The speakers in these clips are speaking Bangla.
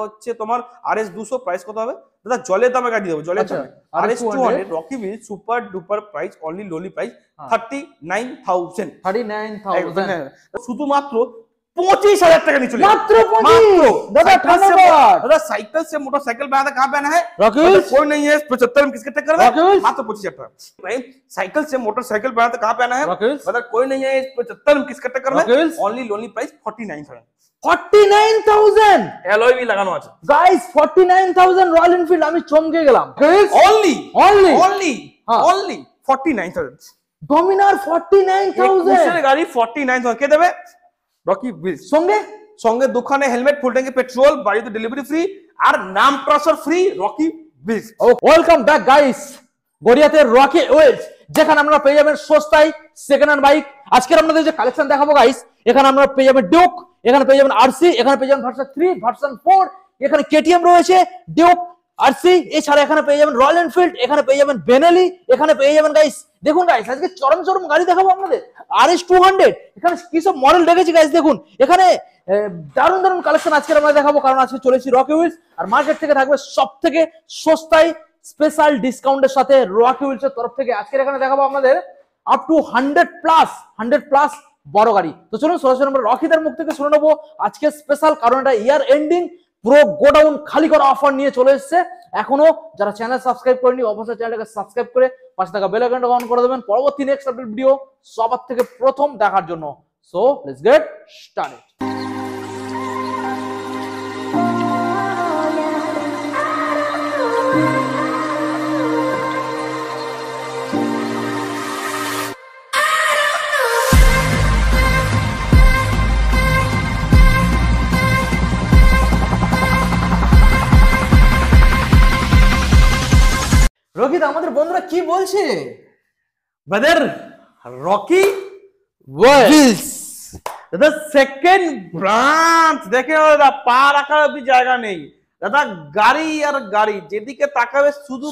হচ্ছে তোমার RS 200 প্রাইস কত হবে দাদা? জলের দামে গাড়ি দেবো, জলের দামে। RS 200 Rocky Wheels super duper price only লোলি প্রাইস 39,000 শুধুমাত্র 25,000 টাকা নিয়ে চলে मात्र 25 दादा धन्यवाद दादा। साइकिल से मोटरसाइकिल बनाना कहाँ पहना है रॉकी कोई नहीं है 75 में किसके टक्कर में मात्र 25,000 टाका। साइकिल से मोटरसाइकिल बनाना कहाँ पहना है मतलब कोई नहीं है 75 में किसके टक्कर में ओनली लोनली प्राइस 49,000 एलॉय भी लगाনো আছে गाइस 49,000 রয়্যাল এনফিল্ড আমি চমকে গেলাম only 49,000 ডমিনার 49,000 এর গাড়ি 49,000 কে দেবে? Rocky Wheels. সঙ্গে সঙ্গে দোকানে হেলমেট ফুল ট্যাঙ্কি পেট্রোল বাড়িতে ডেলিভারি ফ্রি আর নাম transfer free Rocky Wheels. Welcome back guys গড়িয়াতে রকি উইলস যেখানে আমরা পেয়ে যাবেন সস্তায় সেকেন্ড হ্যান্ড বাইক। আজকে আপনাদের যে কালেকশন দেখাবো গাইস এখানে আমরা পেয়ে যাবেন ডিউক, এখানে পেয়ে যাবেন আরসি, এখানে পেয়ে যাবেন ভার্সন 3 ভার্সন 4, এখানে কেটিএম রয়েছে, ডিউক, আরসি, এছাড়া এখানে পেয়ে যাবেন রয়্যাল এনফিল্ড, এখানে পেয়ে যাবেন বেনেলি, এখানে পেয়ে যাবেন গাইস দেখুন গাইস আজকে চরম চরম গাড়ি দেখাবো আপনাদের। RS 200 এখানে কি সব মডেল রেখেছি গাইস দেখুন এখানে দারুণ দারুণ কালেকশন আজকে আমরা দেখাবো কারণ আজকে চলেছি রকি উইলস আর মার্কেট থেকে থাকবে সবথেকে সস্তায় স্পেশাল ডিসকাউন্টের সাথে রকি উইলস এর তরফ থেকে আজকে এখানে দেখাবো আপনাদের আপ টু 100 প্লাস বড় গাড়ি। তো চলুন সরাসরি আমরা রকিদের মুখ থেকে শুনে নেবো আজকে স্পেশাল কারণ এটা ইয়ার এন্ডিং পুরো গোডাউন খালি করা অফার নিয়ে চলে এসেছে। এখনো যারা চ্যানেল সাবস্ক্রাইব করেনি অবশ্যই চ্যানেলটাকে সাবস্ক্রাইব করে পাশে থাকা বেল আইকনটা অন করে দেবেন পরবর্তী নেক্সট আপডেট ভিডিও সবার থেকে প্রথম দেখার জন্য। So let's get started. রকিদা আমাদের বন্ধুরা কি বলছে ব্রাদার রকি উইলস দাদা সেকেন্ড ব্রাঞ্চ দেখে দাদা পা রাখার অব্দি জায়গা নেই দাদা। গাড়ি আর গাড়ি যেদিকে তাকাবে শুধু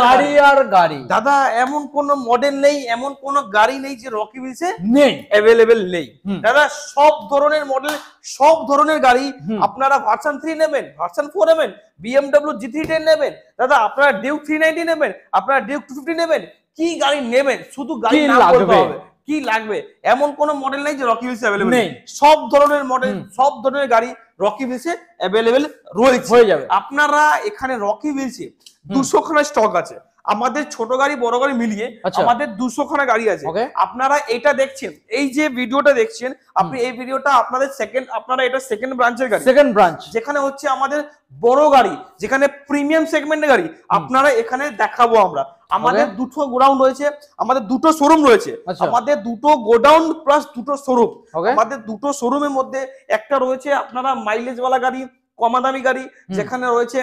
গাড়ি আর গাড়ি দাদা। এমন কোন মডেল নেই এমন কোন গাড়ি নেই যে রকি উইলসে নেই অ্যাভেলেবেল নেই দাদা। সব ধরনের মডেল সব ধরনের গাড়ি আপনারা ভার্সন 3 নেবেন, ভার্সন 4 নেবেন, BMW G310 নেবেন দাদা, আপনারা ডিউক 390 নেবেন, আপনারা ডিউক 250 নেবেন, কি গাড়ি নেবেন শুধু গাড়ি নাম বলতে হবে কি লাগবে। এমন কোন মডেল নেই যে রকি উইলসে অ্যাভেলেবল নেই। সব ধরনের মডেল সব ধরনের গাড়ি রকি উইলসে অ্যাভেলেবল রয়েছে হয়ে যাবে। আপনারা এখানে রকি উইলসে 200 খানা স্টক আছে আমাদের ছোট গাড়ি বড় গাড়ি মিলিয়ে আমাদের 200 খানা গাড়ি আছে। আপনারা এটা দেখছেন এই যে ভিডিওটা দেখছেন আপনি এই ভিডিওটা আপনাদের আপনারা এটা সেকেন্ড ব্রাঞ্চের গাড়ি সেকেন্ড ব্রাঞ্চ যেখানে হচ্ছে আমাদের বড় গাড়ি যেখানে প্রিমিয়াম সেগমেন্টের গাড়ি আপনারা এখানে দেখাবো আমরা। আমাদের দুটো গোডাউন রয়েছে, আমাদের দুটো শোরুম রয়েছে, আমাদের দুটো গোডাউন প্লাস দুটো শোরুম। আমাদের দুটো শোরুমের মধ্যে একটা রয়েছে আপনারা মাইলেজ ওয়ালা গাড়ি কম দামি গাড়ি যেখানে রয়েছে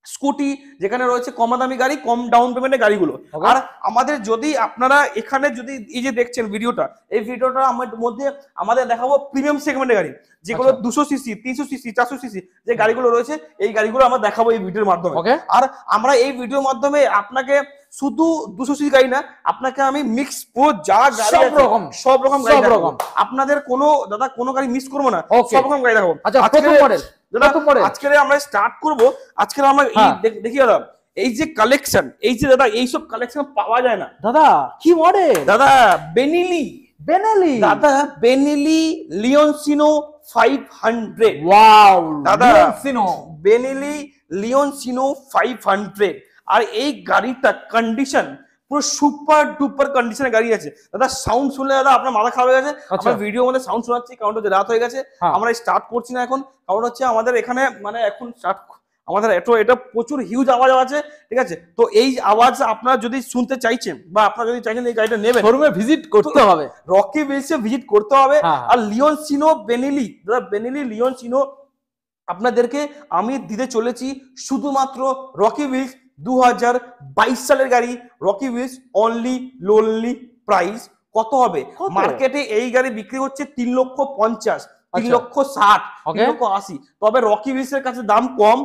স্কুটি, যেখানে রয়েছে কম দামি গাড়ি কম ডাউন পেমেন্টের গাড়িগুলো। আর আমাদের যদি আপনারা এখানে যদি এই যে দেখছেন ভিডিওটা এই ভিডিওটা আমাদের মধ্যে আমাদের দেখাবো প্রিমিয়াম সেগমেন্টের গাড়ি যেগুলো 200 সিসি 300 সিসি 400 সিসি যে গাড়িগুলো রয়েছে এই গাড়িগুলো আমরা দেখাবো এই ভিডিওর মাধ্যমে। আর আমরা এই ভিডিওর মাধ্যমে আপনাকে শুধু 200 সিসি গাড়ি না আপনাকে আমি মিক্স পুরো যা গাড়ি সব রকম গাড়ি দেখাবো। আপনাদের কোনো দাদা কোনো গাড়ি মিস করবো না, সব রকম গাড়ি দেখাবো। আচ্ছা প্রথম মডেল আজকে আমরা স্টার্ট করবো। আজকে আমরা দেখি দাদা এই যে কালেকশন এই যে দাদা এইসব কালেকশন পাওয়া যায় না দাদা। কি মডেল দাদা? বেনেলি দাদা বেনেলি লিওনসিনো 500। ওয়াও দাদা বেনেলি লিওনসিনো 500। আর এই গাড়িটা কন্ডিশন পুরো সুপার ডুপার কন্ডিশনের গাড়ি আছে দাদা। সাউন্ড শুনলে দাদা আপনার মাথা খারাপ হয়ে গেছে। আমরা ভিডিও মধ্যে সাউন্ড শোনাচ্ছি কারণ হচ্ছে রাত হয়ে গেছে আমরা স্টার্ট করছি না এখন কারণ হচ্ছে আমাদের এখানে মানে এখন স্টার্ট আমাদের এটা প্রচুর হিউজ আওয়াজ আছে ঠিক আছে। তো এই আওয়াজ আপনারা যদি শুনতে চাইছেন বা আপনারা যদি চাইছেন এই গাড়িটা নেবেন শোরুমে ভিজিট করতে হবে, রকি উইলসে ভিজিট করতে হবে। আর লিওনসিনো বেনেলি দাদা বেনেলি লিওনসিনো আপনাদেরকে আমি দিতে চলেছি শুধুমাত্র রকি উইলস 2022 সালের গাড়ি Rocky Wheels only lonely price কত হবে? মার্কেটে এই গাড়ি বিক্রি হচ্ছে 3,50,000 3,60,000 3,80,000 তবে রকি উইলস এর কাছে দাম কম।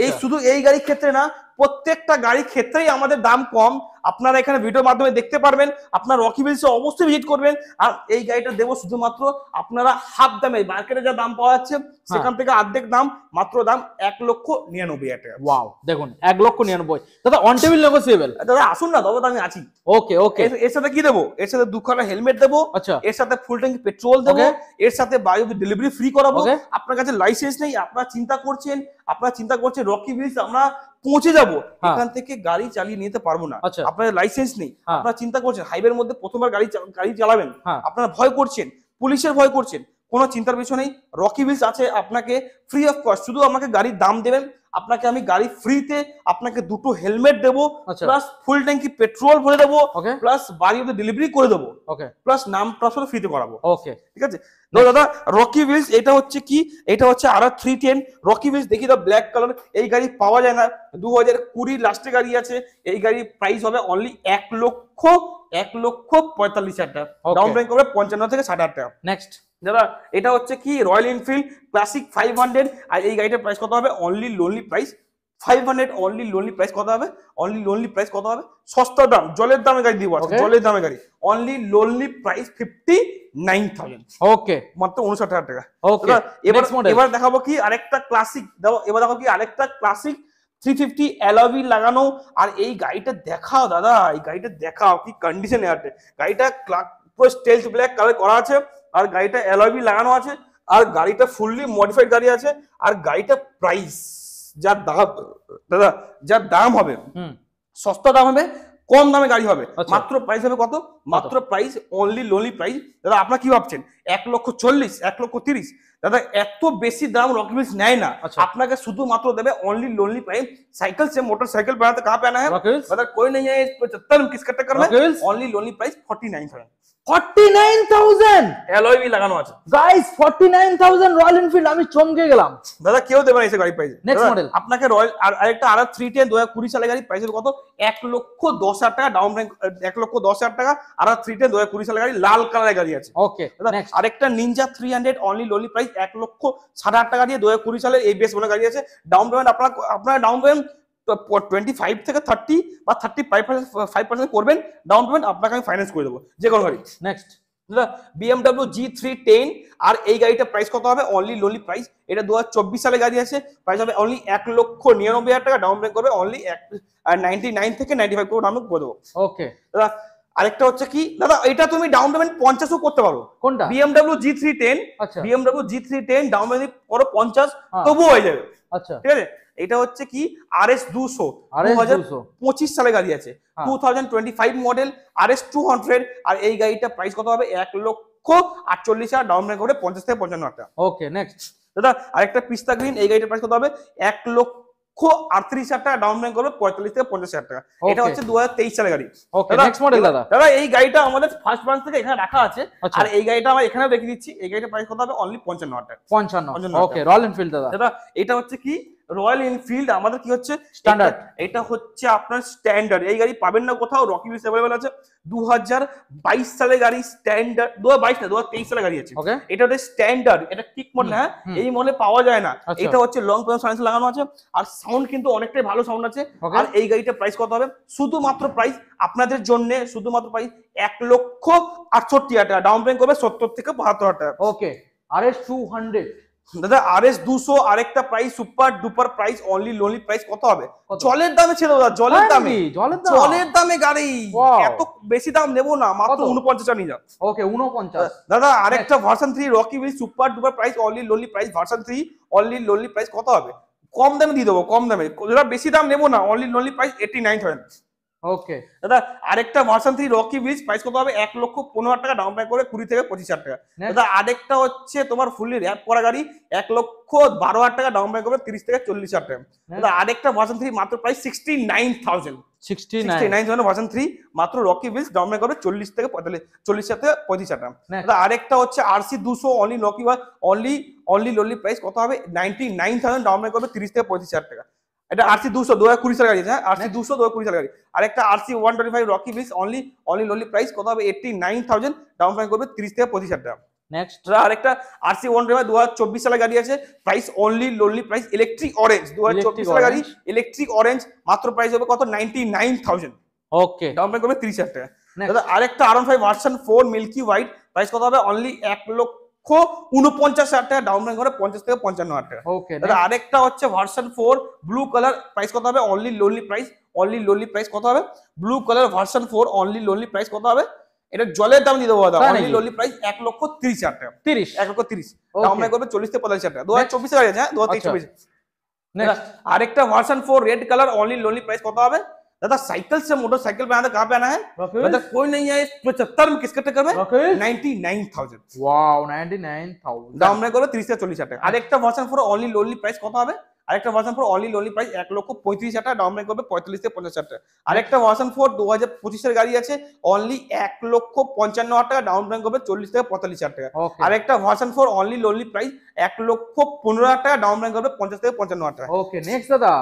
এই শুধু এই গাড়ির ক্ষেত্রে না প্রত্যেকটা গাড়ির ক্ষেত্রেই আমাদের দাম কম, আপনারা এখানে ভিডিওর মাধ্যমে দেখতে পারবেন। আপনারা রকি হুইলসে অবশ্যই ভিজিট করবেন। আর এই গাড়িটা দেবো শুধুমাত্র আপনারা হাফ দামে, মার্কেটে যা দাম পাওয়া যাচ্ছে সেখান থেকে অর্ধেক দাম, মাত্র দাম 1,99,000 টাকা। ওয়াও, দেখুন 1,99,000। দাদা অন টেবিল নেগোসিয়েবল? দাদা আসুন না, তবে তো আমি আছি। ওকে ওকে। এর সাথে কি দেবো? এর সাথে 2খানা হেলমেট দেবো, আচ্ছা, এর সাথে ফুল ট্যাঙ্কি পেট্রোল দেবো, এর সাথে বায়ু ডেলিভারি ফ্রি করাবো। Okay. আপনার কাছে লাইসেন্স নেই, আপনারা চিন্তা করছেন রকি হুইলস আমরা পৌঁছে যাবো, হ্যাঁ। এখান থেকে গাড়ি চালিয়ে নিতে পারবো না, আচ্ছা। আপনার লাইসেন্স নেই, হ্যাঁ। আপনারা চিন্তা করছেন হাইওয়ের মধ্যে প্রথমবার গাড়ি চালাবেন, হ্যাঁ। আপনারা ভয় করছেন, পুলিশের ভয় করছেন, কোনো চিন্তার বিষয় নেই। রকি হুইলস আছে আপনাকে ফ্রি অফ কস্ট, শুধু আমাকে গাড়ির দাম দেবেন, আপনাকে আমি গাড়ি ফ্রিতে আপনাকে 2টো হেলমেট দেবো, আচ্ছা। প্লাস ফুল ট্যাঙ্কি পেট্রোল ভরে দেবো, ওকে প্লাস বাড়ি অব্দি ডেলিভারি করে দেবো, ওকে প্লাস নাম ট্রান্সফার ফ্রিতে করাবো। ওকে। ঠিক আছে তো দাদা, রকি হুইলস এটা হচ্ছে কি, এটা হচ্ছে RR310 রকি হুইলস। দেখি দাও ব্ল্যাক কালার, এই গাড়ি পাওয়া যায় না, 2020 লাস্টে গাড়ি আছে। এই গাড়ির প্রাইস হবে অনলি 1,45,000 টাকা, ডাউন পেমেন্ট করবে 55 থেকে 60,000 টাকা। নেক্সট দাদা এটা হচ্ছে কি রয়্যাল এনফিল্ড ক্লাসিক 500, আর এই গাড়িটার প্রাইস কত হবে? Only lonely price 500। Only lonely price কত হবে? অনলি লোনলি প্রাইস কত হবে? সস্তা দাম, জলের দামে গাড়ি দিব, Okay. জলের দামে গাড়ি। অনলি লোনলি প্রাইস 59,000, ওকে মাত্র 59,000 টাকা। ওকে। দাদা, নেক্সট মডেল? এবার দেখাবো কি আরেকটা ক্লাসিক, এবার দেখো কি আরেকটা ক্লাসিক 350 অ্যালয় লাগানো। আর এই গাড়িটা দেখাও দাদা, এই গাড়িটা দেখাও কি কন্ডিশনে আছে। গাড়িটা পুরো স্টেলথ ব্ল্যাক কালার করা আছে, আর গাড়িটা অ্যালয় লাগানো আছে, আর গাড়িটা ফুললি মডিফাইড গাড়ি আছে। আর গাড়িটা প্রাইস যা দাম দাদা, যা দাম হবে, সস্তা দাম হবে, কম দামে গাড়ি হবে। আচ্ছা। মাত্র প্রাইস হবে কত? মাত্র প্রাইস অনলি লোনলি প্রাইস। দাদা আপনারা কি ভাবছেন 1,40,000, 1,30,000? দাদা এত বেশি দাম রকি হুইলস নেয় না। अच्छा। আপনাকে শুধুমাত্র দেবে অনলি लोनली प्राइस। साइकिल से मोटरसाइकिल बनाते कहाँ पे आना है? Rocky wheels? मतलब कोई नहीं है इस 75 में, किसका टक्कर में? Rocky wheels? Only lonely price 49,000। 49,000 alloy wheel লাগানো আছে। গাইস, 49,000 রয়্যাল এনফিল্ড, আমি চমকে গেলাম। দাদা কেউ দেবে না এসে গাড়ি প্রাইস। Next model। আপনাকে রয়্যাল আর আরেকটা RR310 2020 সালের গাড়ি, প্রাইস কত? 1,10,000 টাকা ডাউন পেমেন্ট, 1,10,000 টাকা। RR310 2020 সালের গাড়ি, লাল কালারের গাড়ি আছে। ওকে দাদা নেক্সট। আরেকটা নিনজা 300 অনলি লোনলি প্রাইস 1,60,000 টাকা দিয়ে 2020 সালের ABS বলে গাড়ি আছে। ডাউন পেমেন্ট আপনারা ডাউন পেমেন্ট 25 থেকে 30 বা 35% করবেন ডাউন পেমেন্ট, আপনাকে আমি ফাইন্যান্স করে দেবো যে কোনো গাড়ি। নেক্সট BMW G310, আর এই গাড়িটা প্রাইস কত হবে? অনলি লোনলি প্রাইস, এটা 2024 সালে গাড়ি আছে, প্রাইস হবে অনলি 1,99,000 টাকা, ডাউন পেমেন্ট করবে অনলি 99 থেকে 95 করে ডাউন করে দেবো। ওকে দাদা আরেকটা হচ্ছে কি দাদা, এটা তুমি ডাউন পেমেন্ট 50ও করতে পারো। কোনটা? BMW G310, আচ্ছা BMW G310 ডাউন পেমেন্ট করো 50, হ্যাঁ। তবুও হয়ে যাবে। আচ্ছা ঠিক আছে, এটা হচ্ছে কি RS 200 RS 2025 সালে গাড়ি আছে, হ্যাঁ। 2025 মডেল RS 200। আর এই গাড়িটা প্রাইস কত হবে? 1,48,000, ডাউন পেমেন্ট করে 50 থেকে 55 টাকা। ওকে নেক্সট দাদা আরেকটা পিস্তা গ্রিন, এই গাড়িটার প্রাইস কত হবে? 1,38,000 টাকা, ডাউন পেমেন্ট করবে 45 থেকে 50,000 টাকা। এটা হচ্ছে 2023 সালের গাড়ি। ওকে নেক্সট মডেল দাদা। দাদা এই গাড়িটা আমাদের ফার্স্ট ব্রাঞ্চ থেকে এখানে রাখা আছে, আচ্ছা। আর এই গাড়িটা আমরা এখানেও রেখে দিচ্ছি। এই গাড়িটার প্রাইস কত হবে? অনলি 55 টাকা। 55 ওকে রয়্যাল এনফিল্ড দাদা। দাদা এটা হচ্ছে কি রয়্যাল এনফিল্ড, আমাদের কি হচ্ছে Standard। এটা হচ্ছে আপনার স্ট্যান্ডার্ড। এই গাড়ি পাবেন না কোথাও, রকি হুইলস अवेलेबल আছে। 2022 সালের গাড়ি স্ট্যান্ডার্ড, 2022 না 2023 সালের গাড়ি আছে। ওকে এটা হচ্ছে স্ট্যান্ডার্ড, এটা কিক মডেল। হ্যাঁ, এই মডেলে পাওয়া যায় না। আচ্ছা। এটা হচ্ছে লং পেন সাইলেন্স লাগানো আছে, আর সাউন্ড কিন্তু অনেকটাই ভালো সাউন্ড আছে। Okay। আর এই গাড়িটার প্রাইস কত হবে? শুধুমাত্র প্রাইস আপনাদের জন্য, শুধুমাত্র প্রাইস 1,68,000 টাকা, ডাউন পেমেন্ট করবে 70 থেকে 72,000 টাকা। ওকে RS 200 দাদা RS 200 আরেকটা price, super duper price, only lonely price কত হবে? কত? জলের দামে ছেড়ে দাদা, জলের দামে, জলের দাম জলের দামে গাড়ি। Wow। এত বেশি দাম নেবো না, মাত্র কত? 49 টাকা নিয়ে যাও। ওকে 49 দাদা আরেকটা version 3 Rocky wheel super duper price, only lonely price version 3, only lonely price কত হবে? কম দামে দিয়ে দেবো, কম দামে, যেটা বেশি দাম নেবো না, অনলি লোনলি প্রাইস 89,000। ওকে দাদা আরেকটা ভার্সন 3 রকি হুইলস প্রাইস কত হবে? 1,15,000 টাকা, ডাউন পেমেন্ট করে 20 থেকে 25,000 টাকা। Next। দাদা আরেকটা হচ্ছে তোমার ফুললি র‍্যাপ করা গাড়ি, 1,12,000 টাকা, ডাউন পেমেন্ট করবে 30 থেকে 40,000 টাকা। দাদা আরেকটা ভার্সন 3 মাত্র প্রাইস 69,000, 69,000 ভার্সন 3, মাত্র রকি হুইলস, ডাউন পেমেন্ট করবে 40 থেকে 45,000 থেকে 35,000 টাকা। Next। দাদা আরেকটা হচ্ছে RC 200 only Rocky only lonely price কত হবে? 99,000, ডাউন পেমেন্ট করবে 30 থেকে 35,000 টাকা। এটা RC 200 2020 সালের গাড়ি আছে। হ্যাঁ, RC 200 2020 সালের গাড়ি। আরেকটা RC 125 Rocky Wheels only lonely price কত হবে? 89,000, ডাউন পেমেন্ট করবে 30 থেকে 35,000 টাকা। নেক্সট আরেকটা RC 125 2024 সালে গাড়ি আছে, price only lonely price electric orange 2024 সালে গাড়ি, ইলেকট্রিক অরেঞ্জ, মাত্র প্রাইস হবে কত 99,000, ওকে ডাউন পেমেন্ট করবে 30,000 টাকা। Next. দাদা আরেকটা R15 version 4 milky white, price কত হবে অনলি 1,49,000 টাকা, ডাউন পেমেন্ট করে 50 থেকে 55,000 টাকা। ওকে দাদা আরেকটা হচ্ছে ভার্সন 4 ব্লু কালার, প্রাইস কত হবে অনলি লোনলি প্রাইস কত হবে, blue colour version 4 only lonely price কত হবে, এটা জলের দাম দিয়ে দেবো দাদা, তাই অনলি নাকি? লোনলি প্রাইস 1,30,000 টাকা, 30 1,30,000 Okay. ডাউন পেমেন্ট করবে 40 থেকে 45,000 টাকা, 2024 এর গাড়ি আছে, হ্যাঁ 2023 নেক্সট আরেকটা version 4 red colour only lonely price कत হবে दादा, साइकिल से मोटरसाइकिल पे आना कहां पे आना है मतलब कोई नहीं है 75 में, किसके टक्कर में 99,000, ওয়াও 99000 দাম में করবে 30 থেকে 40,000 টাকা। আরেকটা ভার্সন 4 ओनली लोनली प्राइस कत হবে, আরেকটা ভার্সন 4 ओनली लोनली प्राइस 1,35,000 টাকা, ডাউন পেমেন্ট করবে 45 থেকে 50,000 টাকা। আরেকটা ভার্সন 4 2025 এর গাড়ি আছে, অনলি 1,55,000 টাকা, ডাউন পেমেন্ট করবে 40 থেকে 45,000 টাকা। ওকে আরেকটা ভার্সন 4 অনলি লোনলি প্রাইস 1,15,000 টাকা, ডাউন পেমেন্ট করবে 50 থেকে 55,000 টাকা। ওকে নেক্সট দাদা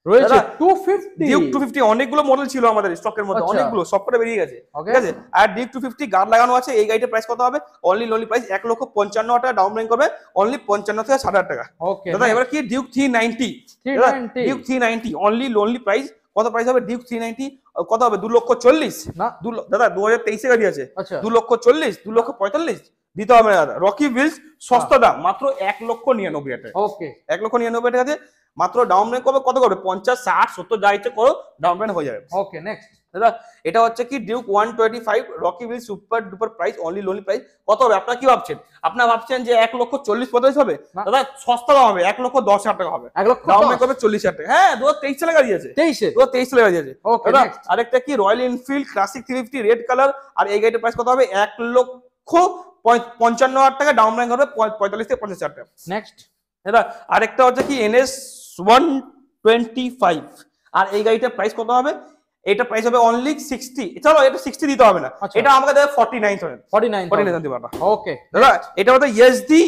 রয়েছে দাদা, 250 ডিউক 250 অনেকগুলো মডেল ছিল আমাদের স্টকের মধ্যে, আচ্ছা। অনেকগুলো সব করে বেরিয়ে গেছে, Okay. ঠিক আছে। আর ডিউক 250 গার্ড লাগানো আছে, এই গাড়িটার প্রাইস কত হবে অনলি লোনলি প্রাইস 1,55,000 টাকা, ডাউন পেমেন্ট করবে অনলি 55 থেকে 60,000 টাকা। ওকে দাদা এবার কি Duke 390, 390 Duke 390 only lonely price কত প্রাইস হবে, ডিউক 390 কত হবে 2,40,000 না দাদা 2023 এর গাড়ি আছে, আচ্ছা 2,40,000 2,45,000 দিতে হবে না দাদা। রকি হুইলস সস্তা দাম মাত্র 1,99,000 টাকা, ওকে 1,99,000 টাকাতে মাত্র ডাউন পেমেন্ট করবে কত করবে 50 60 70 যা ইচ্ছে করো, ডাউন পেমেন্ট হয়ে যাবে। ওকে নেক্সট দাদা এটা হচ্ছে কি Duke 125 Rocky wheel super duper price only lonely price কত হবে, আপনারা কি ভাবছেন, আপনারা ভাবছেন যে 1,40,45 হবে, না। দাদা সস্তা দাম হবে 1,10,000 টাকা হবে, 1 লক্ষ ডাউন পেমেন্ট করবে 40,000 টাকা। হ্যাঁ 2023 সালে গাড়ি আছে, 23 2023 সালে গাড়ি আছে। ওকে দাদা নেক্সট আরেকটা কি Royal Enfield Classic 350 red colour, আর এই গাড়িটার প্রাইস কত হবে 1,55,000 টাকা, ডাউন পেমেন্ট করবে 45 থেকে 50,000 টাকা। নেক্সট দাদা আরেকটা হচ্ছে কি NS 125, আর এই গাড়িটার প্রাইস কত হবে, এটা প্রাইস হবে অনলি 60, চলো এটা 60 দিতে হবে না, আচ্ছা। এটা আমাকে দেবে 49,000 49 দিতে পারবা। ওকে দাদা এটা হচ্ছে এসডি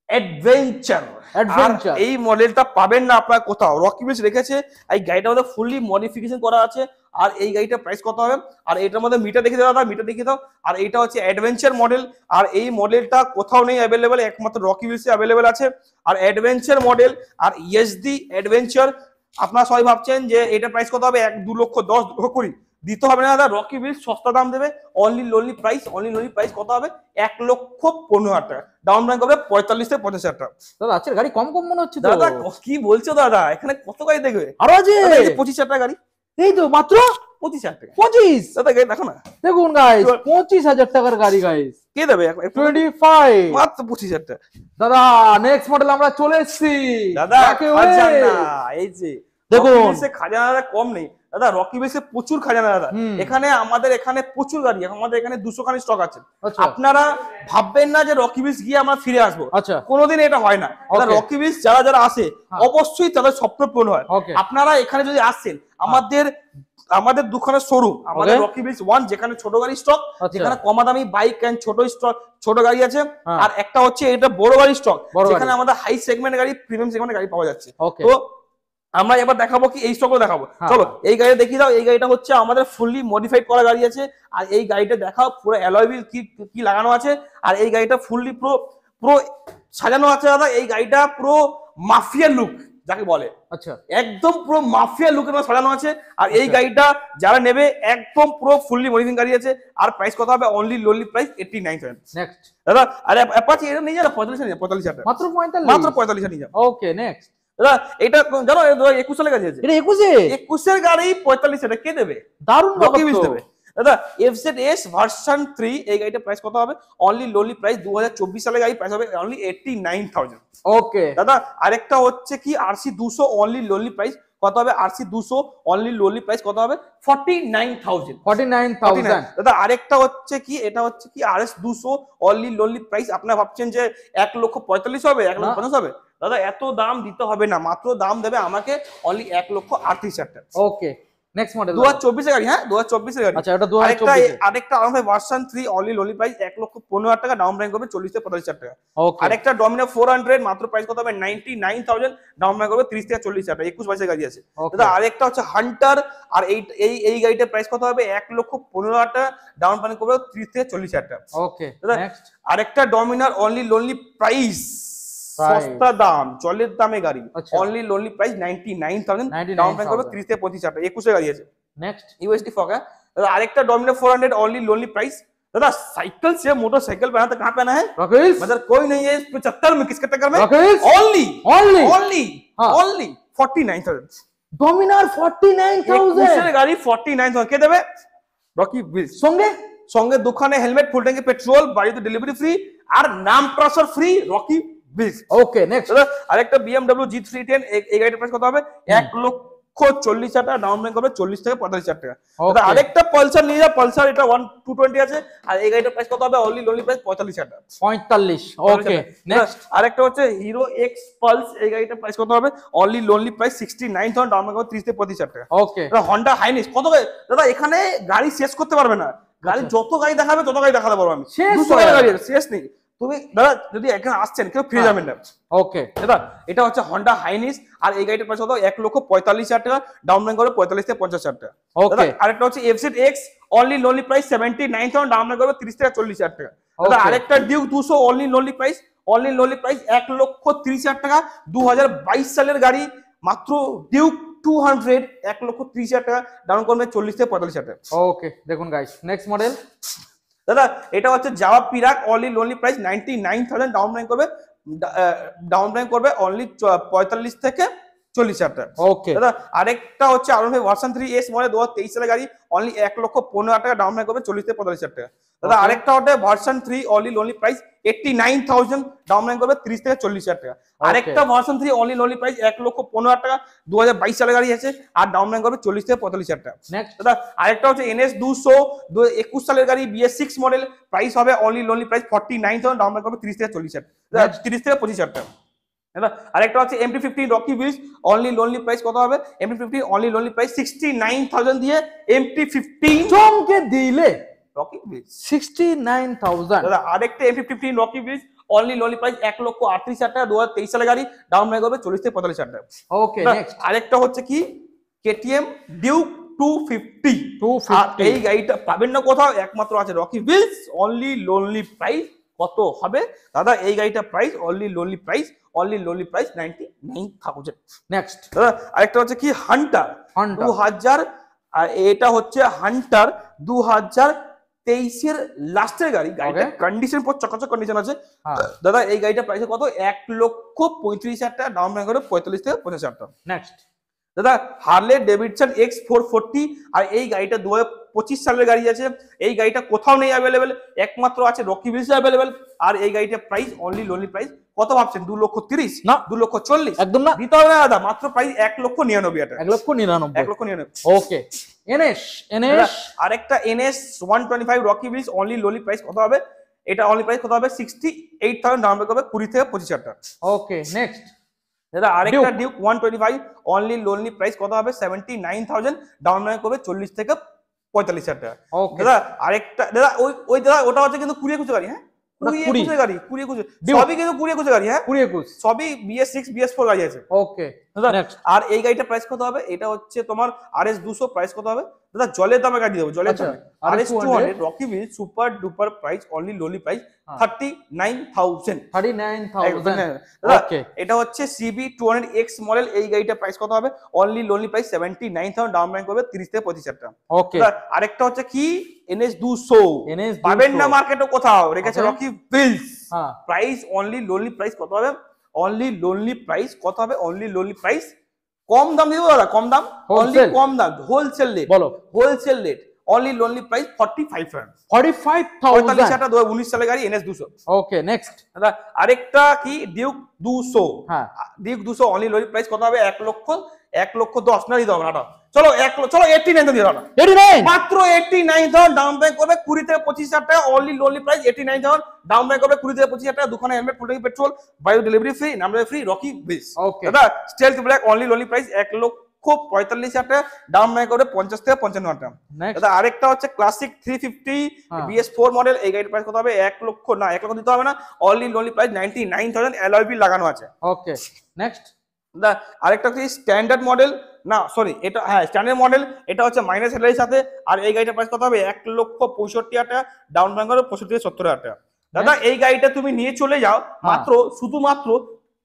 অ্যাডভেঞ্চার, Adventure। এই মডেলটা পাবেন না আপনারা কোথাও, রকি হুইলস রেখেছে, এই গাড়িটা মধ্যে ফুললি মডিফিকেশন করা আছে, আর এই গাড়িটার প্রাইস কত হবে, আর এটার মধ্যে মিটার দেখিয়ে দাও, মিটার দেখিয়ে দাও, আর এটা হচ্ছে অ্যাডভেঞ্চার মডেল, আর এই মডেলটা কোথাও নেই অ্যাভেলেবেল, একমাত্র রকি হুইলসে অ্যাভেলেবেল আছে, আর অ্যাডভেঞ্চার মডেল আর এসডি অ্যাডভেঞ্চার। আপনারা সবাই ভাবছেন যে এটা প্রাইস কত হবে 2,10,20 দিতে হবে না দাদা, রকি হুইলস সস্তা দাম দেবে, অনলি লোনলি প্রাইস কত হবে 1,15,000 টাকা, ডাউন পেমেন্ট করবে 45 থেকে 50,000 টাকা। দাদা আজকের গাড়ি কম কম মনে হচ্ছে তো দাদা কি বলছো দাদা, এখানে কত গাড়ি দেখবে, আরো আছে 25,000 টাকা গাড়ি, এই তো মাত্র 25,000 টাকা 25 দাদা গাড়ি দেখো না, দেখুন গাইস 25,000 টাকার গাড়ি গাইস কে দেবে 25 মাত্র 25,000 টাকা। দাদা নেক্সট মডেল আমরা চলে এসেছি দাদা যাকে খাজানা, এই যে দেখুন। রকি হুইলসে খাজানা কম নেই দাদা, রকি হুইলসে প্রচুর খাজানা দাদা, হুম। এখানে আমাদের এখানে প্রচুর গাড়ি, আমাদের এখানে 200 খানি স্টক আছে, আচ্ছা আপনারা ভাববেন না যে রকি হুইলস গিয়ে আমরা ফিরে আসবো, আচ্ছা কোনোদিন এটা হয় না দাদা, Okay. রকি হুইলস যারা যারা আসে হ্যাঁ। অবশ্যই তাদের স্বপ্ন পূরণ হয়। Okay. আপনারা এখানে যদি আসেন আমাদের দুখানে শোরুম, আমাদের Okay. রকি হুইলস 1 যেখানে ছোট গাড়ি স্টক, আচ্ছা। যেখানে কমা দামি বাইক এন্ড ছোট স্টক ছোট গাড়ি আছে, হ্যাঁ। আর একটা হচ্ছে এটা বড় গাড়ি স্টক, বড় যেখানে গাড়ি। আমাদের হাই সেগমেন্ট গাড়ি প্রিমিয়াম সেগমেন্ট গাড়ি পাওয়া যাচ্ছে। ওকে তো আমরা এবার দেখাবো কি এই স্টকও দেখাবো, হ্যাঁ। চলো এই গাড়ি দেখিয়ে দাও। এই গাড়িটা হচ্ছে আমাদের ফুললি মডিফাইড করা গাড়ি আছে, আর এই গাড়িটা দেখাও পুরো অ্যালয় হুইল কি লাগানো আছে, আর এই গাড়িটা ফুললি পুরো সাজানো আছে দাদা, এই গাড়িটা পুরো মাফিয়া লুক যাকে বলে, আচ্ছা একদম পুরো মাফিয়া লুকের মধ্যে সাজানো আছে, আর এই গাড়িটা যারা নেবে একদম পুরো ফুললি মডিফাইড গাড়ি আছে, আর প্রাইস কত হবে অনলি লোনলি প্রাইস 89,000 নেক্সট দাদা। আর অ্যাপাচি এটা নিয়ে যাবে 45,000 টাকা, মাত্র 45 মাত্র 45,000 নিয়ে যাবে ওকে নেক্সট দাদা। এটা জানো 21 সালে গাড়ি আছে, এটা 21 21 গাড়ি 45,000 কে দেবে, দারুণ রকি ব্যাপার হুইলস তো। দেবে দাদা। FZS ভার্সন 3 এই গাড়িটার প্রাইস কত হবে অনলি লোনলি প্রাইস 2024 সালে গাড়ি প্রাইস হবে অনলি 89,000 ওকে দাদা। আরেকটা হচ্ছে কি RC 200 অনলি লোনলি প্রাইস কত হবে, RC 200 অনলি লোনলি প্রাইস কত হবে 49,000 49,000 দাদা। আরেকটা হচ্ছে কি এটা হচ্ছে কি RS 200 অনলি লোনলি প্রাইস, আপনারা ভাবছেন যে 1,45,000 হবে 1,50,000 হবে, দাদা এত দাম দিতে হবে না, মাত্র দাম দেবে আমাকে অনলি 1,38,000 টাকা। ওকে নেক্সট মডেল 2024 এর গাড়ি, হ্যাঁ 2024 এর গাড়ি। আচ্ছা এটা 2024 আরেকটা আরামে ভার্সন 3 অনলি লোনলি প্রাইস 1,15,000 টাকা, ডাউন পেমেন্ট করবে 40 থেকে 45,000 টাকা। ওকে আরেকটা ডমিনার 400 মাত্র প্রাইস কত হবে 99,000, ডাউন পেমেন্ট করবে 30 থেকে 40,000 টাকা, 21-22 এর গাড়ি আছে। দাদা আরেকটা হচ্ছে হান্টার, আর এই গাড়িটার প্রাইস কত হবে 1,15,000 টাকা, ডাউন পেমেন্ট করবে 30 থেকে 40,000 টাকা। ওকে দাদা নেক্সট আরেকটা ডমিনার অনলি লোনলি প্রাইস, সস্তা দাম, জলের দামে গাড়ি, only lonely price 99,000, down payment করবে 30 থেকে 35,000 টাকা, 21 এর গাড়ি আছে। নেক্সট यूएसडी फॉगा। दादा आरेकटा डोमिनार 400 ओनली लोनली प्राइस। दादा साइकिल से मोटरसाइकिल पहना तो कहाँ पहना है राकेश, मतलब कोई नहीं है 75 में, किसके टक्कर में Rakesh only only only only 49,000 Dominar 49,000 दूसरे गाड़ी 49,000 के देवे रॉकी बिल्स সঙ্গে সঙ্গে দোকানে হেলমেট, ফুল ট্যাঙ্কি পেট্রোল, বাড়িতে ডেলিভারি ফ্রি আর নাম ট্রান্সফার ফ্রি, রকি বিলস। ওকে নেক্সট দাদা আরেকটা BMW G310, এই গাড়িটার প্রাইস কত হবে 1,40,000 টাকা, ডাউন পেমেন্ট করবে 40 থেকে 45,000 টাকা। দাদা আরেকটা পালসার নিয়ে যা, পালসার এটা 220 আছে, আর এই গাড়িটার প্রাইস কত হবে অনলি লোনলি প্রাইস 45,000 টাকা। 45 ওকে নেক্সট আরেকটা হচ্ছে হিরো এক্স পালস, এই গাড়িটার প্রাইস কত হবে only lonely price 69,000, down payment করবে 30 থেকে 35,000 টাকা। ওকে দাদা হন্ডা হাইনিস কত দাদা এখানে গাড়ি শেষ করতে পারবে না, গাড়ি যত গাড়ি দেখাবে তত গাড়ি দেখাতে পারবো আমি, শেষ 200 গাড়ি আছে, শেষ নেই। তুমি দাদা যদি এখানে আসছেন কেউ ফিরে যাবেন না। ওকে দাদা এটা হচ্ছে হন্ডা হাইনিস, আর এই গাড়িটার প্রাইস কত 1,45,000 টাকা, ডাউন পেমেন্ট করবে 45 থেকে 50,000 টাকা। দাদা আরেকটা হচ্ছে FZ x only lonely price 79,000, down payment করবে 30 থেকে 40,000 টাকা। দাদা আরেকটা ডিউক 200 অনলি লোনলি প্রাইস 1,30,000 টাকা, 2022 সালের গাড়ি, মাত্র ডিউক 200 1,30,000 টাকা, ডাউন করবে 40 থেকে 45,000 টাকা। ওকে দেখুন গাইস নেক্সট মডেল দাদা এটা হচ্ছে Jawa Perak only lonely price 99,000, down payment করবে অনলি 45 থেকে 40,000 টাকা। ওকে দাদা আরেকটা হচ্ছে আরন ভাই ভার্সন 3S মডেল 2023 সালের গাড়ি, অনলি 1,15,000 টাকা, ডাউন পেমেন্ট করবে 40 থেকে 45,000 টাকা। দাদা আরেকটা হচ্ছে version 3 only lonely price 89,000, down payment করবে 30 থেকে 40,000 টাকা। আরেকটা ভার্সন 3 অনলি লোনলি প্রাইস 1,15,000 টাকা, 2022 সালের গাড়ি আছে, আর ডাউন পেমেন্ট করবে 40 থেকে 45,000 টাকা। নেক্সট দাদা আরেকটা হচ্ছে NS 200 2021 সালের গাড়ি, BS6 মডেল, প্রাইস হবে only lonely price 49,000, down payment করবে 30 থেকে 40,000 টাকা, 30 থেকে 25,000 টাকা। আরেকটা হচ্ছে MT-15 রকি বিলস অনলি লোনলি প্রাইস কত হবে MT-15 অনলি লোনলি প্রাইস 69,000 দিয়ে MT-15 চমকে দিলে রকি বিলস 69,000। দাদা আরেকটা MT-15 রকি বিলস অনলি লোনলি প্রাইস 1,38,000 টাকা, 2023 সালের গাড়ি, ডাউন পেমেন্ট করবে 40 থেকে 45,000 টাকা। ওকে নেক্সট আরেকটা হচ্ছে কি KTM ডিউক 250, আর এই গাড়িটা পাবেন না কোথাও, একমাত্র আছে রকি বিলস, অনলি লোনলি প্রাইস কত হবে দাদা এই গাড়িটা price only lonely price 99,000। Next দাদা আরেকটা হচ্ছে কি হান্টার 2000, আর এটা হচ্ছে হান্টার 2023 এর লাস্টের গাড়ি, গাড়িটা কন্ডিশন পুরো চকচক কন্ডিশন আছে। দাদা এই গাড়িটা প্রাইস কত 1,35,000 টাকা, ডাউন পেমেন্ট করে 45 থেকে 50,000 টাকা। নেক্সট দাদা হার্লে ডেভিডসন X440, আর এই গাড়িটা 2025 সালের গাড়ি আছে, এই গাড়িটা কোথাও নেই অ্যাভেলেবেল, একমাত্র আছে রকি বিলসে অ্যাভেলেবেল, আর এই গাড়িটা প্রাইস অনলি লোনলি প্রাইস কত ভাবছেন 2,30,000 না 2,40,000 একদম না, দিতে হবে না দাদা, মাত্র প্রাইস 1,99,000 টাকা, 1,99,000 1,99,000। ওকে NS আরেকটা NS 125 রকি বিলস অনলি লোনলি প্রাইস কত হবে, এটা অনলি প্রাইস কত হবে 68,000, ডাউন পেমেন্ট করবে 20 থেকে 25,000 টাকা। ওকে নেক্সট দাদা আরেকটা ডিউক 125 অনলি লোনলি প্রাইস কত হবে 79,000, ডাউন পেমেন্ট করবে 40 থেকে 45,000 টাকা। দাদা আরেকটা দাদা ওই দাদা ওটা হচ্ছে কিন্তু 20-21 গাড়ি, হ্যাঁ 20-21 গাড়ি, 20-21 সবই কিন্তু 20-21 গাড়ি, হ্যাঁ 20-21 সবই BS6 BS4 গাড়ি আছে। ওকে দাদা আর এই গাড়িটা প্রাইস কত হবে, এটা হচ্ছে তোমার RS 200, প্রাইস কত হবে দাদা জলের দামে গাড়ি দেবো, জলের দামে RS 200 রকি বিল super duper price only lonely price 39,000। দাদা এটা হচ্ছে CB 200X মডেল, এই গাড়িটা প্রাইস কত হবে only lonely price 79,000, down payment করবে 30 থেকে 25,000 টাকা। ওকে আরেকটা হচ্ছে কি NS 200 পাবেন না মার্কেটে কোথাও, রেখেছে রকি বিলস, প্রাইস অনলি লোনলি প্রাইস কত হবে অনলি লোনলি প্রাইস কত হবে অনলি লোনলি প্রাইস কম দাম দিব দাদা, কম দাম অনলি কম দাম হোলসেল রেট, বলো wholesale rate only lonely price 45,000 2019 সালের গাড়ি NS 200। ওকে নেক্সট দাদা আরেকটা কি ডিউক 200, হ্যাঁ ডিউক 200 অনলি লোনলি প্রাইস কত হবে 1,10,000 না দিতে হবে না, চলো 89,000 দিয়ে দাও না, 89 মাত্র 89,000, ডাউন পেমেন্ট করবে 20 থেকে 25,000 টাকা, only lonely price 89,000, down payment করবে 20 থেকে 25,000 টাকা, দোকানে হেলমেট, ফুল ট্যাঙ্কি পেট্রোল, বায়ো delivery free, number free, Rocky Wheels. দাদা stealth black only lonely price 45,000 টাকা, ডাউন পেমেন্ট করবে 50 থেকে 55,000 টাকা। নেক্সট দাদা আরেকটা হচ্ছে ক্লাসিক 350 BS4 মডেল, এই গাড়ির প্রাইস কত হবে? 1 লক্ষ না, 1 লক্ষ দিতে হবে না, অনলি প্রাইস 99,000, অ্যালয় হুইল লাগানো আছে। ওকে নেক্সট দা আরেকটা হচ্ছে স্ট্যান্ডার্ড মডেল, না সরি এটা হ্যাঁ স্ট্যান্ডার্ড মডেল, এটা হচ্ছে মাইনাস স্যালারির সাথে, আর এই গাড়িটার প্রাইস কত হবে? 1,65,000 টাকা, ডাউন পেমেন্ট করবে 65 থেকে 70,000 টাকা। দাদা এই গাড়িটা তুমি নিয়ে চলে যাও মাত্র শুধুমাত্র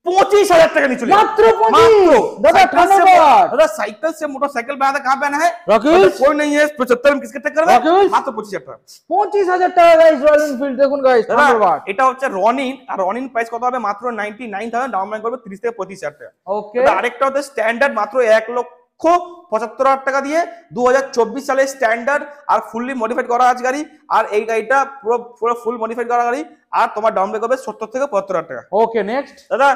25,000 টাকা নিয়ে চলে যাও। মাত্র 25 দাদা ধন্যবাদ। दादा साइकिल से मोटरसाइकिल बनाना कहाँ पहना है? राकेश कोई नहीं है 75 में किसके टक्कर में? राकेश मात्र 25,000 টাকা। 25,000 টাকা গাইস, রয়্যাল এনফিল্ড দেখুন গাইস দাদা, ধন্যবাদ। এটা হচ্ছে রনিন, আর রনিন প্রাইস কত হবে? মাত্র 99,000, ডাউন পেমেন্ট করবে 30 থেকে 25,000 টাকা। ওকে দাদা আরেকটা হচ্ছে স্ট্যান্ডার্ড, মাত্র 1,75,000 টাকা দিয়ে 2024 সালে স্ট্যান্ডার্ড আর ফুললি মডিফাইড করা আছে গাড়ি, আর এই গাড়িটা পুরো ফুল মডিফাইড করা গাড়ি, আর তোমার ডাউন পেমেন্ট করবে 70 থেকে 75,000 টাকা। ওকে নেক্সট দাদা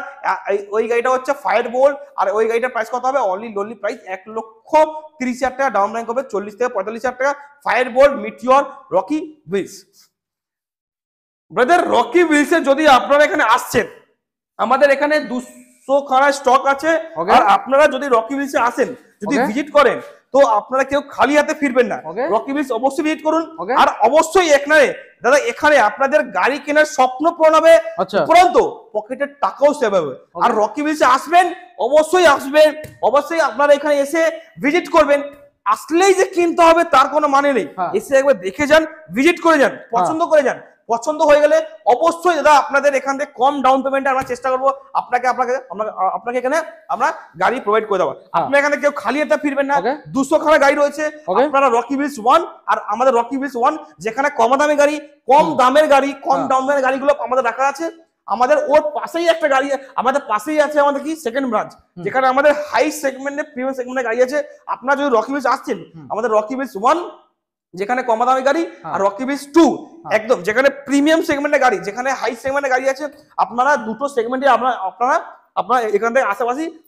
ওই গাড়িটা হচ্ছে ফায়ার বোল্ট, আর ওই গাড়িটার প্রাইস কত হবে? অনলি প্রাইস 1,30,000 টাকা, ডাউন পেমেন্ট করবে 40 থেকে 45,000 টাকা। Fire bolt, Meteor, Rocky Wheels. Brother Rocky হুইলসে যদি আপনারা এখানে আসছেন, আমাদের এখানে 200 খানা স্টক আছে, Okay. আর আপনারা যদি রকি হুইলসে আসেন, যদি Okay. ভিজিট করেন, তো আপনারা কেউ খালি হাতে ফিরবেন না। Okay. রকি হুইলস অবশ্যই ভিজিট করুন, Okay. আর অবশ্যই এখানে দাদা এখানে আপনাদের গাড়ি কেনার স্বপ্ন পূরণ হবে, আচ্ছা। উপরন্তু পকেটের টাকাও সেভ হবে। আর রকি হুইলসে আসবেন, অবশ্যই আপনারা এখানে এসে ভিজিট করবেন। আসলেই যে কিনতে হবে তার কোনো মানে নেই, হ্যাঁ। এসে একবার দেখে যান, ভিজিট করে যান, পছন্দ করে যান। পছন্দ হয়ে গেলে অবশ্যই দাদা আপনাদের এখান থেকে কম ডাউন পেমেন্টে আমরা চেষ্টা করবো আপনাকে এখানে আমরা গাড়ি প্রোভাইড করে দেবো। আপনি এখানে কেউ খালি হাতে ফিরবেন না। Okay. 200 খানা গাড়ি রয়েছে, Okay. আপনারা রকি হুইলস 1 আর আমাদের রকি হুইলস 1, যেখানে কম দামি গাড়ি, কম দামের গাড়ি, কম ডাউন পেমেন্টের গাড়িগুলো আমাদের রাখা আছে। আমাদের ওর পাশেই একটা গাড়ি, আমাদের পাশেই আছে আমাদের কি সেকেন্ড ব্রাঞ্চ, যেখানে আমাদের হাই সেগমেন্টে প্রিমিয়াম সেগমেন্টের গাড়ি আছে। আপনারা যদি রকি হুইলস আসছেন, আমাদের রকি হুইলস 1 যেখানে কম দামি গাড়ি, আর রকি হুইলস 2 একদম যেখানে প্রিমিয়াম সেগমেন্টের গাড়ি, যেখানে হাই সেগমেন্টের গাড়ি আছে। আপনারা দুটো সেগমেন্টে আপনারা এখান থেকে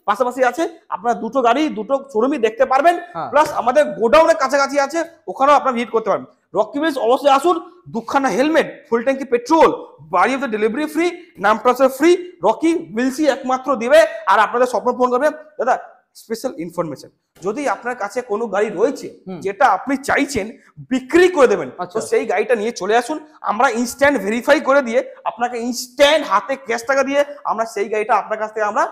পাশাপাশি আছে, আপনারা দুটো গাড়ি দুটো শোরুমই দেখতে পারবেন। প্লাস আমাদের গোডাউনের কাছাকাছি আছে, ওখানেও আপনারা ভিজিট করতে পারবেন। রকি হুইলস অবশ্যই আসুন। 2খানা হেলমেট, ফুল ট্যাঙ্কি পেট্রোল, বাড়ি অফ ডেলিভারি ফ্রি, নাম ট্রান্সফার ফ্রি, রকি হুইলসই একমাত্র দিবে, আর আপনাদের স্বপ্ন পূরণ করবে। দাদা স্পেশাল ইনফরমেশন, যদি আপনার কাছে কোনো গাড়ি রয়েছে যেটা আপনি চাইছেন বিক্রি করে দেবেন, তো সেই গাড়িটা নিয়ে চলে আসুন। আমরা ইনস্ট্যান্ট ভেরিফাই করে দিয়ে আপনাকে ইনস্ট্যান্ট হাতে ক্যাশ টাকা দিয়ে আমরা সেই গাড়িটা আপনার কাছ থেকে আমরা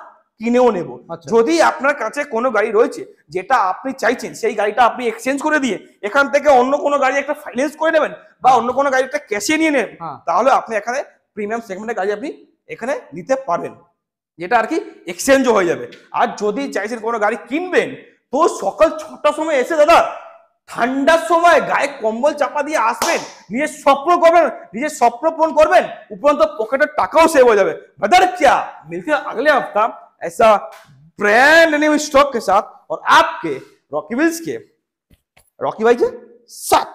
কিনেও নেব। যদি আপনার কাছে কোনো গাড়ি রয়েছে যেটা আপনি চাইছেন, সেই গাড়িটা আপনি এক্সচেঞ্জ করে দিয়ে এখান থেকে অন্য কোনো গাড়ি একটা ফাইন্যান্স করে নেবেন, বা অন্য কোনো গাড়ি একটা ক্যাশে নিয়ে নেন, তাহলে আপনি এখানে প্রিমিয়াম সেগমেন্টের গাড়ি আপনি এখানে নিতে পারবেন, যেটা আর কি এক্সচেঞ্জও হয়ে যাবে। আর যদি চাইছেন কোনো গাড়ি কিনবেন, তো সকাল 6টার সময় এসে দাদা ঠান্ডার সময় গায়ে কম্বল চাপা দিয়ে আসবেন, নিজের স্বপ্ন করবেন, নিজের স্বপ্ন পূরণ করবেন, উপরন্তু পকেটের টাকাও সেভ হয়ে যাবে। ব্রাদার क्या मिलते हैं अगले हफ्ता ऐसा ब्रांड न्यू स्टॉक के साथ और आपके रॉकी व्हील्स के रॉकी भाई के साथ।